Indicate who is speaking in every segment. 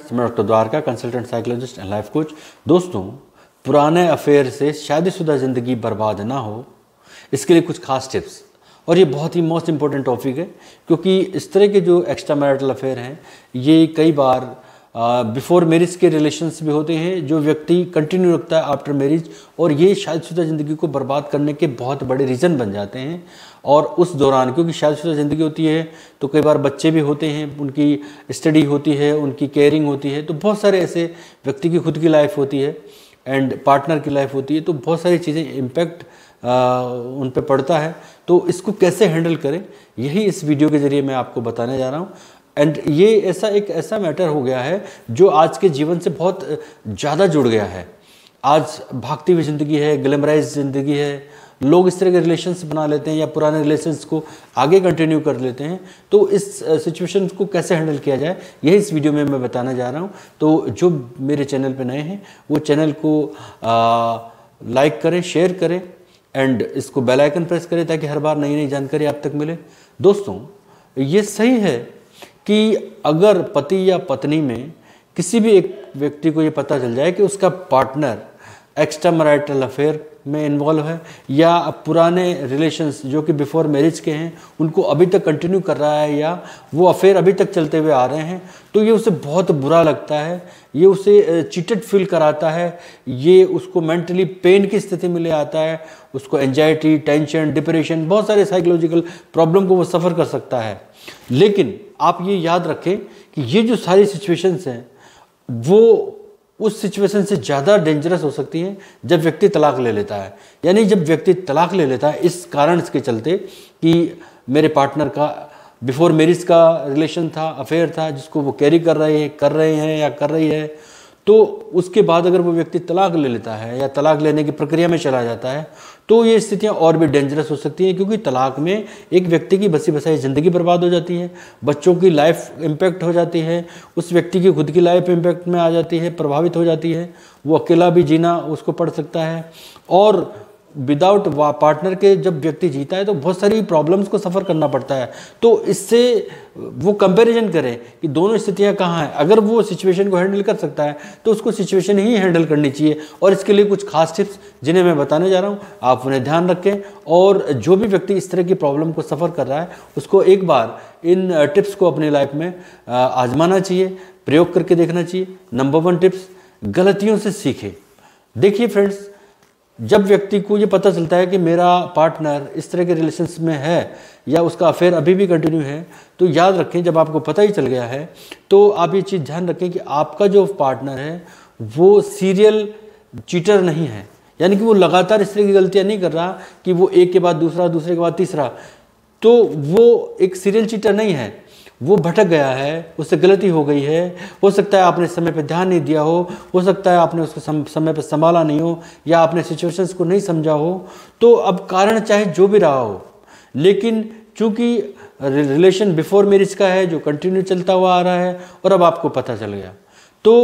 Speaker 1: मैं doctor Dwarka, consultant psychologist and life coach. दोस्तों, पुराने अफेयर से शादीशुदा ज़िंदगी बर्बाद ना हो, इसके लिए कुछ खास टिप्स। और ये बहुत ही मोस्ट इम्पॉर्टेंट टॉपिक है, क्योंकि इस तरह के जो एक्स्ट्रा मैरिटल अफेयर हैं ये कई बार बिफोर मैरिज के रिलेशंस भी होते हैं जो व्यक्ति कंटिन्यू रखता है आफ्टर मैरिज, और ये शादीशुदा ज़िंदगी को बर्बाद करने के बहुत बड़े रीज़न बन जाते हैं। और उस दौरान, क्योंकि शादीशुदा ज़िंदगी होती है तो कई बार बच्चे भी होते हैं, उनकी स्टडी होती है, उनकी केयरिंग होती है, तो बहुत सारे ऐसे व्यक्ति की खुद की लाइफ होती है एंड पार्टनर की लाइफ होती है, तो बहुत सारी चीज़ें इम्पैक्ट उन पे पड़ता है। तो इसको कैसे हैंडल करें, यही इस वीडियो के ज़रिए मैं आपको बताने जा रहा हूँ। एंड ये ऐसा मैटर हो गया है जो आज के जीवन से बहुत ज़्यादा जुड़ गया है। आज भागती हुई ज़िंदगी है, ग्लैमराइज ज़िंदगी है, लोग इस तरह के रिलेशंस बना लेते हैं या पुराने रिलेशंस को आगे कंटिन्यू कर लेते हैं। तो इस सिचुएशन को कैसे हैंडल किया जाए, यही इस वीडियो में मैं बताने जा रहा हूँ। तो जो मेरे चैनल पे नए हैं वो चैनल को लाइक करें, शेयर करें एंड इसको बेल आइकन प्रेस करें ताकि हर बार नई नई जानकारी आप तक मिले। दोस्तों, ये सही है कि अगर पति या पत्नी में किसी भी एक व्यक्ति को ये पता चल जाए कि उसका पार्टनर एक्स्ट्रा मैरिटल अफेयर में इन्वॉल्व है या पुराने रिलेशंस जो कि बिफोर मैरिज के हैं उनको अभी तक कंटिन्यू कर रहा है या वो अफेयर अभी तक चलते हुए आ रहे हैं, तो ये उसे बहुत बुरा लगता है, ये उसे चीटेड फील कराता है, ये उसको मेंटली पेन की स्थिति में ले आता है, उसको एंजाइटी, टेंशन, डिप्रेशन, बहुत सारे साइकोलॉजिकल प्रॉब्लम को वो सफ़र कर सकता है। लेकिन आप ये याद रखें कि ये जो सारी सिचुएशंस हैं वो उस सिचुएशन से ज़्यादा डेंजरस हो सकती हैं जब व्यक्ति तलाक ले लेता है। यानी जब व्यक्ति तलाक ले लेता है इस कारण के चलते कि मेरे पार्टनर का बिफोर मैरिज का रिलेशन था, अफेयर था, जिसको वो कैरी कर रहे हैं या कर रही है, तो उसके बाद अगर वो व्यक्ति तलाक ले लेता है या तलाक लेने की प्रक्रिया में चला जाता है तो ये स्थितियाँ और भी डेंजरस हो सकती हैं, क्योंकि तलाक में एक व्यक्ति की बसी बसाई ज़िंदगी बर्बाद हो जाती है, बच्चों की लाइफ इम्पैक्ट हो जाती है, उस व्यक्ति की खुद की लाइफ इम्पैक्ट में आ जाती है, प्रभावित हो जाती है, वो अकेला भी जीना उसको पड़ सकता है। और विदाउट पार्टनर के जब व्यक्ति जीता है तो बहुत सारी प्रॉब्लम्स को सफ़र करना पड़ता है। तो इससे वो कंपैरिजन करें कि दोनों स्थितियां कहाँ हैं। अगर वो सिचुएशन को हैंडल कर सकता है तो उसको सिचुएशन ही हैंडल करनी चाहिए। और इसके लिए कुछ खास टिप्स जिन्हें मैं बताने जा रहा हूँ, आप उन्हें ध्यान रखें। और जो भी व्यक्ति इस तरह की प्रॉब्लम को सफ़र कर रहा है उसको एक बार इन टिप्स को अपनी लाइफ में आजमाना चाहिए, प्रयोग करके देखना चाहिए। नंबर 1 टिप्स, गलतियों से सीखें। देखिए फ्रेंड्स, जब व्यक्ति को ये पता चलता है कि मेरा पार्टनर इस तरह के रिलेशंस में है या उसका अफेयर अभी भी कंटिन्यू है, तो याद रखें, जब आपको पता ही चल गया है तो आप ये चीज़ ध्यान रखें कि आपका जो पार्टनर है वो सीरियल चीटर नहीं है। यानी कि वो लगातार इस तरह की गलतियाँ नहीं कर रहा कि वो एक के बाद दूसरा, दूसरे के बाद तीसरा, तो वो एक सीरियल चीटर नहीं है। वो भटक गया है, उससे गलती हो गई है, हो सकता है आपने समय पे ध्यान नहीं दिया हो सकता है आपने उसको समय पे संभाला नहीं हो या आपने सिचुएशंस को नहीं समझा हो। तो अब कारण चाहे जो भी रहा हो, लेकिन चूंकि रिलेशन बिफोर मैरिज का है जो कंटिन्यू चलता हुआ आ रहा है और अब आपको पता चल गया, तो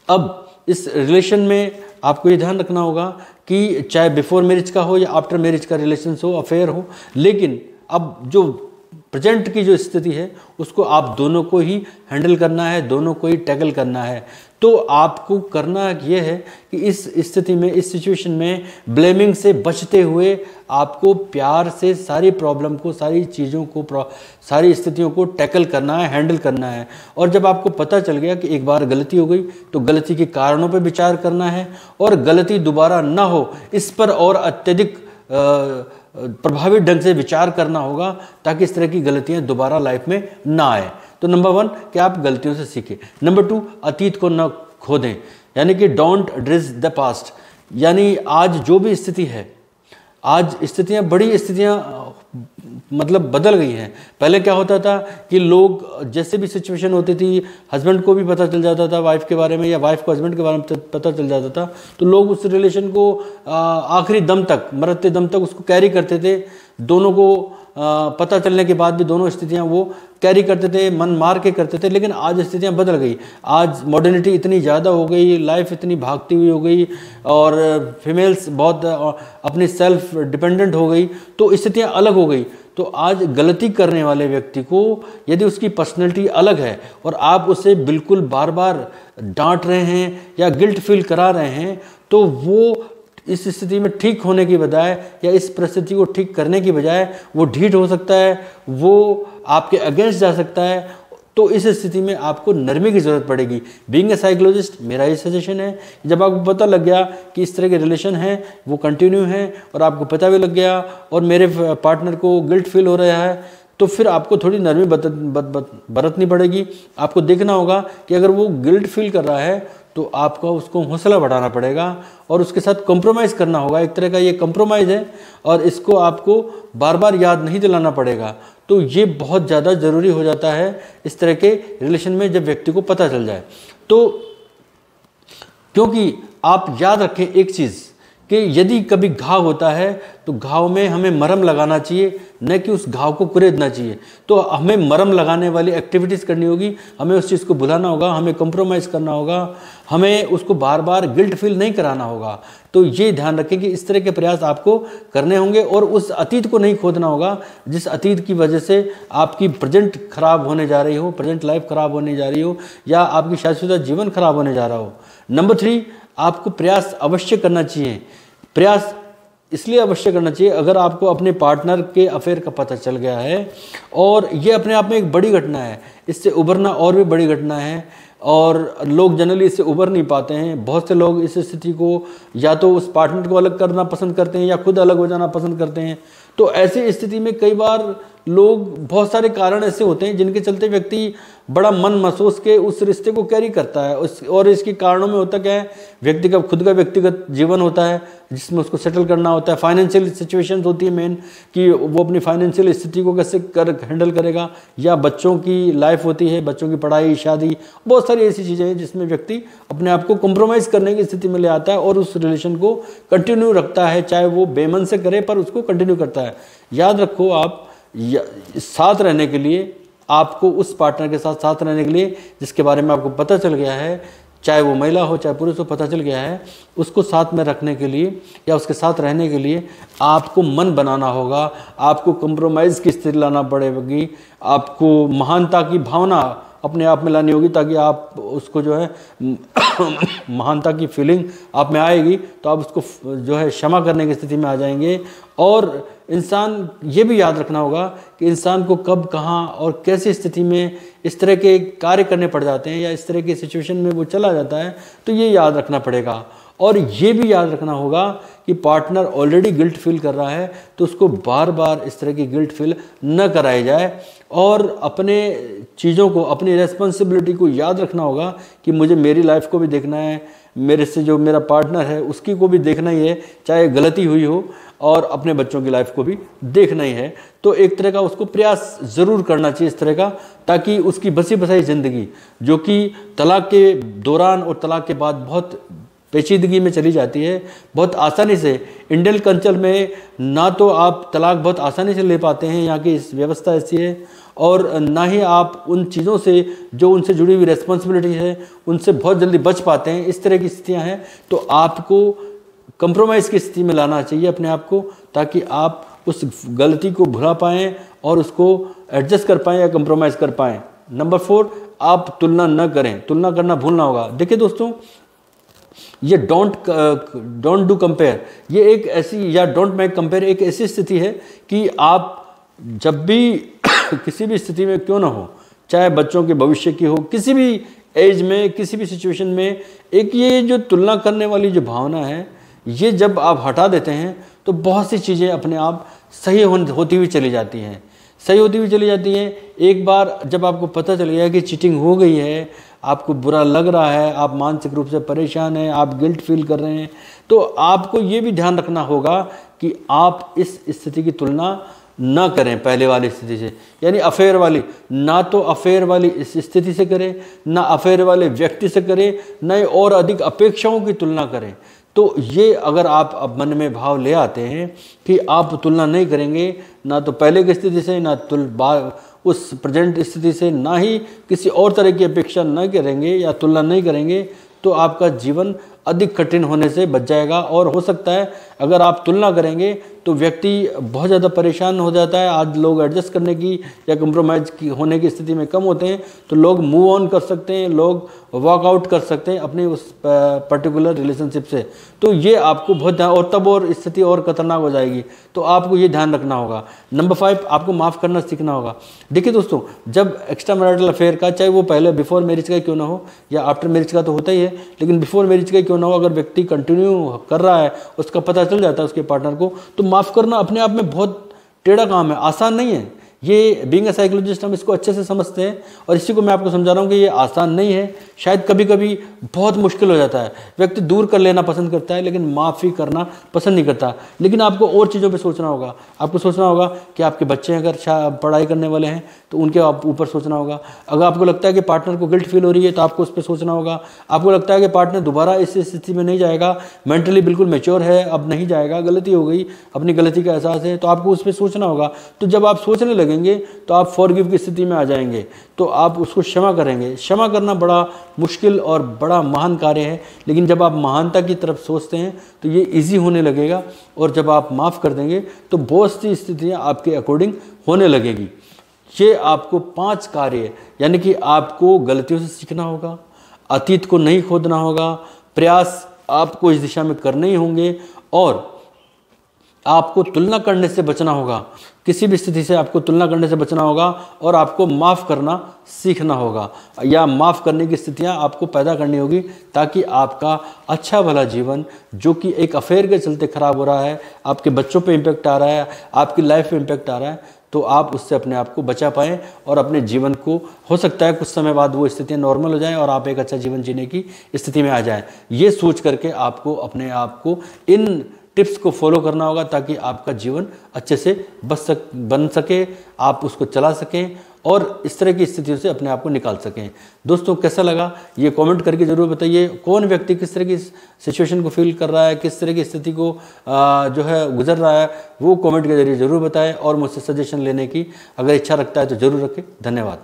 Speaker 1: अब इस रिलेशन में आपको ये ध्यान रखना होगा कि चाहे बिफोर मैरिज का हो या आफ्टर मैरिज का रिलेशन हो, अफेयर हो, लेकिन अब जो प्रेजेंट की जो स्थिति है उसको आप दोनों को ही हैंडल करना है, दोनों को ही टैकल करना है। तो आपको करना ये है कि इस स्थिति में, इस सिचुएशन में ब्लेमिंग से बचते हुए आपको प्यार से सारी प्रॉब्लम को, सारी चीज़ों को, सारी स्थितियों को टैकल करना है, हैंडल करना है। और जब आपको पता चल गया कि एक बार गलती हो गई तो गलती के कारणों पर विचार करना है और गलती दोबारा ना हो इस पर और अत्यधिक प्रभावी ढंग से विचार करना होगा ताकि इस तरह की गलतियां दोबारा लाइफ में ना आए। तो नंबर 1 कि आप गलतियों से सीखें। नंबर 2, अतीत को न खो दें, यानी कि डोंट ड्रेस द पास्ट। यानी आज जो भी स्थिति है, आज स्थितियां, बड़ी स्थितियां मतलब बदल गई हैं। पहले क्या होता था कि लोग, जैसे भी सिचुएशन होती थी, हस्बैंड को भी पता चल जाता था वाइफ के बारे में या वाइफ को हस्बैंड के बारे में पता चल जाता था, तो लोग उस रिलेशन को आखिरी दम तक, मरते दम तक उसको कैरी करते थे। दोनों को पता चलने के बाद भी दोनों स्थितियां वो कैरी करते थे, मन मार के करते थे। लेकिन आज स्थितियां बदल गई, आज मॉडर्निटी इतनी ज़्यादा हो गई, लाइफ इतनी भागती हुई हो गई और फीमेल्स बहुत अपनी सेल्फ डिपेंडेंट हो गई, तो स्थितियां अलग हो गई। तो आज गलती करने वाले व्यक्ति को यदि उसकी पर्सनैलिटी अलग है और आप उसे बिल्कुल बार बार डांट रहे हैं या गिल्ट फील करा रहे हैं, तो वो इस स्थिति में ठीक होने की बजाय या इस परिस्थिति को ठीक करने की बजाय वो ढीठ हो सकता है, वो आपके अगेंस्ट जा सकता है। तो इस स्थिति में आपको नरमी की ज़रूरत पड़ेगी। बीइंग ए साइकोलॉजिस्ट मेरा ये सजेशन है, जब आपको पता लग गया कि इस तरह के रिलेशन हैं वो कंटिन्यू हैं और आपको पता भी लग गया और मेरे पार्टनर को गिल्ट फील हो रहा है, तो फिर आपको थोड़ी नरमी बरतनी पड़ेगी। आपको देखना होगा कि अगर वो गिल्ट फील कर रहा है तो आपको उसको हौसला बढ़ाना पड़ेगा और उसके साथ कॉम्प्रोमाइज़ करना होगा। एक तरह का ये कॉम्प्रोमाइज़ है और इसको आपको बार बार याद नहीं दिलाना पड़ेगा। तो ये बहुत ज़्यादा ज़रूरी हो जाता है इस तरह के रिलेशन में, जब व्यक्ति को पता चल जाए। तो क्योंकि आप याद रखें एक चीज़ कि यदि कभी घाव होता है तो घाव में हमें मरहम लगाना चाहिए, न कि उस घाव को कुरेदना चाहिए। तो हमें मरहम लगाने वाली एक्टिविटीज़ करनी होगी, हमें उस चीज़ को भुलाना होगा, हमें कॉम्प्रोमाइज़ करना होगा, हमें उसको बार बार गिल्ट फील नहीं कराना होगा। तो ये ध्यान रखें कि इस तरह के प्रयास आपको करने होंगे और उस अतीत को नहीं खोदना होगा जिस अतीत की वजह से आपकी प्रेजेंट खराब होने जा रही हो, प्रेजेंट लाइफ खराब होने जा रही हो या आपकी शादीशुदा जीवन खराब होने जा रहा हो। नंबर 3, आपको प्रयास अवश्य करना चाहिए। प्रयास इसलिए अवश्य करना चाहिए अगर आपको अपने पार्टनर के अफेयर का पता चल गया है, और ये अपने आप में एक बड़ी घटना है, इससे उभरना और भी बड़ी घटना है और लोग जनरली इससे उभर नहीं पाते हैं। बहुत से लोग इस स्थिति को या तो उस पार्टनर को अलग करना पसंद करते हैं या खुद अलग हो जाना पसंद करते हैं। तो ऐसी स्थिति में कई बार लोग, बहुत सारे कारण ऐसे होते हैं जिनके चलते व्यक्ति बड़ा मन महसूस के उस रिश्ते को कैरी करता है। और इसके कारणों में होता क्या है, व्यक्ति का खुद का व्यक्तिगत जीवन होता है जिसमें उसको सेटल करना होता है, फाइनेंशियल सिचुएशंस होती है मेन कि वो अपनी फाइनेंशियल स्थिति को कैसे हैंडल करेगा, या बच्चों की लाइफ होती है, बच्चों की पढ़ाई, शादी, बहुत सारी ऐसी चीज़ें हैं जिसमें व्यक्ति अपने आप को कॉम्प्रोमाइज़ करने की स्थिति में ले आता है और उस रिलेशन को कंटिन्यू रखता है, चाहे वो बेमन से करे पर उसको कंटिन्यू करता है। याद रखो, आप साथ रहने के लिए, आपको उस पार्टनर के साथ रहने के लिए जिसके बारे में आपको पता चल गया है, चाहे वो महिला हो चाहे पुरुष हो, पता चल गया है, उसको साथ में रखने के लिए या उसके साथ रहने के लिए आपको मन बनाना होगा, आपको कॉम्प्रोमाइज़ की स्थिति लाना पड़ेगी, आपको महानता की भावना अपने आप में लानी होगी ताकि आप उसको जो है महानता की फीलिंग आप में आएगी तो आप उसको जो है क्षमा करने की स्थिति में आ जाएंगे। और इंसान ये भी याद रखना होगा कि इंसान को कब, कहाँ और कैसी स्थिति में इस तरह के कार्य करने पड़ जाते हैं या इस तरह की सिचुएशन में वो चला जाता है, तो ये याद रखना पड़ेगा। और ये भी याद रखना होगा कि पार्टनर ऑलरेडी गिल्ट फील कर रहा है तो उसको बार बार इस तरह की गिल्ट फील न कराई जाए और अपने चीज़ों को, अपनी रेस्पॉन्सिबिलिटी को याद रखना होगा कि मुझे मेरी लाइफ को भी देखना है, मेरे से जो मेरा पार्टनर है उसकी को भी देखना ही है, चाहे गलती हुई हो, और अपने बच्चों की लाइफ को भी देखना ही है। तो एक तरह का उसको प्रयास ज़रूर करना चाहिए इस तरह का, ताकि उसकी बसी बसाई ज़िंदगी जो कि तलाक के दौरान और तलाक के बाद बहुत पेचीदगी में चली जाती है, बहुत आसानी से इंडियन कल्चर में ना तो आप तलाक बहुत आसानी से ले पाते हैं, यहाँ की इस व्यवस्था ऐसी है, और ना ही आप उन चीज़ों से जो उनसे जुड़ी हुई रेस्पॉन्सिबिलिटी है उनसे बहुत जल्दी बच पाते हैं। इस तरह की स्थितियाँ हैं, तो आपको कंप्रोमाइज़ की स्थिति में लाना चाहिए अपने आप को, ताकि आप उस गलती को भुला पाएँ और उसको एडजस्ट कर पाएँ या कंप्रोमाइज़ कर पाएँ। नंबर 4, आप तुलना न करें, तुलना करना भूलना होगा। देखिए दोस्तों, ये डोंट डू कंपेयर, ये एक ऐसी, या डोंट मेक कंपेयर, एक ऐसी स्थिति है कि आप जब भी किसी भी स्थिति में क्यों ना हो, चाहे बच्चों के भविष्य की हो, किसी भी एज में, किसी भी सिचुएशन में, एक ये जो तुलना करने वाली जो भावना है, ये जब आप हटा देते हैं तो बहुत सी चीज़ें अपने आप सही होती हुई चली जाती हैं, सही होती हुई चली जाती हैं। एक बार जब आपको पता चल गया कि चीटिंग हो गई है, आपको बुरा लग रहा है, आप मानसिक रूप से परेशान हैं, आप गिल्ट फील कर रहे हैं, तो आपको ये भी ध्यान रखना होगा कि आप इस स्थिति की तुलना ना करें पहले वाली स्थिति से, यानी अफेयर वाली, ना तो अफेयर वाली इस स्थिति से करें, ना अफेयर वाले व्यक्ति से करें, ना और अधिक अपेक्षाओं की तुलना करें। तो ये अगर आप अब मन में भाव ले आते हैं कि आप तुलना नहीं करेंगे, ना तो पहले की स्थिति से, ना उस प्रेजेंट स्थिति से, ना ही किसी और तरह की अपेक्षा न करेंगे या तुलना नहीं करेंगे, तो आपका जीवन अधिक कठिन होने से बच जाएगा। और हो सकता है अगर आप तुलना करेंगे तो व्यक्ति बहुत ज़्यादा परेशान हो जाता है। आज लोग एडजस्ट करने की या कंप्रोमाइज़ की होने की स्थिति में कम होते हैं, तो लोग मूव ऑन कर सकते हैं, लोग वॉकआउट कर सकते हैं अपनी उस पर्टिकुलर रिलेशनशिप से। तो ये आपको बहुत ध्यान, और तब और स्थिति और खतरनाक हो जाएगी, तो आपको ये ध्यान रखना होगा। नंबर 5, आपको माफ़ करना सीखना होगा। देखिए दोस्तों, जब एक्स्ट्रा मैरिटल अफेयर का, चाहे वो पहले बिफोर मैरिज का क्यों ना हो या आफ्टर मैरिज का तो होता ही है, लेकिन बिफोर मैरिज का क्यों ना हो, अगर व्यक्ति कंटिन्यू कर रहा है, उसका पता चल जाता है उसके पार्टनर को, तो माफ़ करना अपने आप में बहुत टेढ़ा काम है, आसान नहीं है। ये बीइंग अ साइकोलॉजिस्ट हम इसको अच्छे से समझते हैं, और इसी को मैं आपको समझा रहा हूँ कि ये आसान नहीं है। शायद कभी कभी बहुत मुश्किल हो जाता है, व्यक्ति दूर कर लेना पसंद करता है लेकिन माफ़ी करना पसंद नहीं करता। लेकिन आपको और चीज़ों पे सोचना होगा। आपको सोचना होगा कि आपके बच्चे अगर पढ़ाई करने वाले हैं तो उनके ऊपर सोचना होगा। अगर आपको लगता है कि पार्टनर को गिल्ट फील हो रही है तो आपको उस पर सोचना होगा। आपको लगता है कि पार्टनर दोबारा इस स्थिति में नहीं जाएगा, मेंटली बिल्कुल मैच्योर है, अब नहीं जाएगा, गलती हो गई, अपनी गलती का एहसास है, तो आपको उस पर सोचना होगा। तो जब आप सोचने लगेंगे तो आप फॉरगिव की स्थिति में आ जाएंगे, तो आप उसको क्षमा करेंगे। क्षमा करना बड़ा मुश्किल और बड़ा महान कार्य है, लेकिन जब आप महानता की तरफ सोचते हैं तो ये इजी होने लगेगा, और जब आप माफ़ कर देंगे तो बहुत सी स्थितियाँ आपके अकॉर्डिंग होने लगेगी। ये आपको 5 कार्य, यानी कि आपको गलतियों से सीखना होगा, अतीत को नहीं खोदना होगा, प्रयास आपको इस दिशा में करने ही होंगे, और आपको तुलना करने से बचना होगा। किसी भी स्थिति से आपको तुलना करने से बचना होगा, और आपको माफ़ करना सीखना होगा, या माफ़ करने की स्थितियां आपको पैदा करनी होगी, ताकि आपका अच्छा भला जीवन, जो कि एक अफेयर के चलते ख़राब हो रहा है, आपके बच्चों पे इम्पेक्ट आ रहा है, आपकी लाइफ पे इम्पेक्ट आ रहा है, तो आप उससे अपने आप को बचा पाएँ, और अपने जीवन को, हो सकता है कुछ समय बाद वो स्थितियाँ नॉर्मल हो जाएं और आप एक अच्छा जीवन जीने की स्थिति में आ जाएं। ये सोच करके आपको अपने आप को इन टिप्स को फॉलो करना होगा, ताकि आपका जीवन अच्छे से बन सके, आप उसको चला सकें, और इस तरह की स्थितियों से अपने आप को निकाल सकें। दोस्तों, कैसा लगा ये कमेंट करके ज़रूर बताइए। कौन व्यक्ति किस तरह की सिचुएशन को फील कर रहा है, किस तरह की स्थिति को जो है गुजर रहा है, वो कमेंट के जरिए ज़रूर बताएं, और मुझसे सजेशन लेने की अगर इच्छा रखता है तो ज़रूर रखें। धन्यवाद।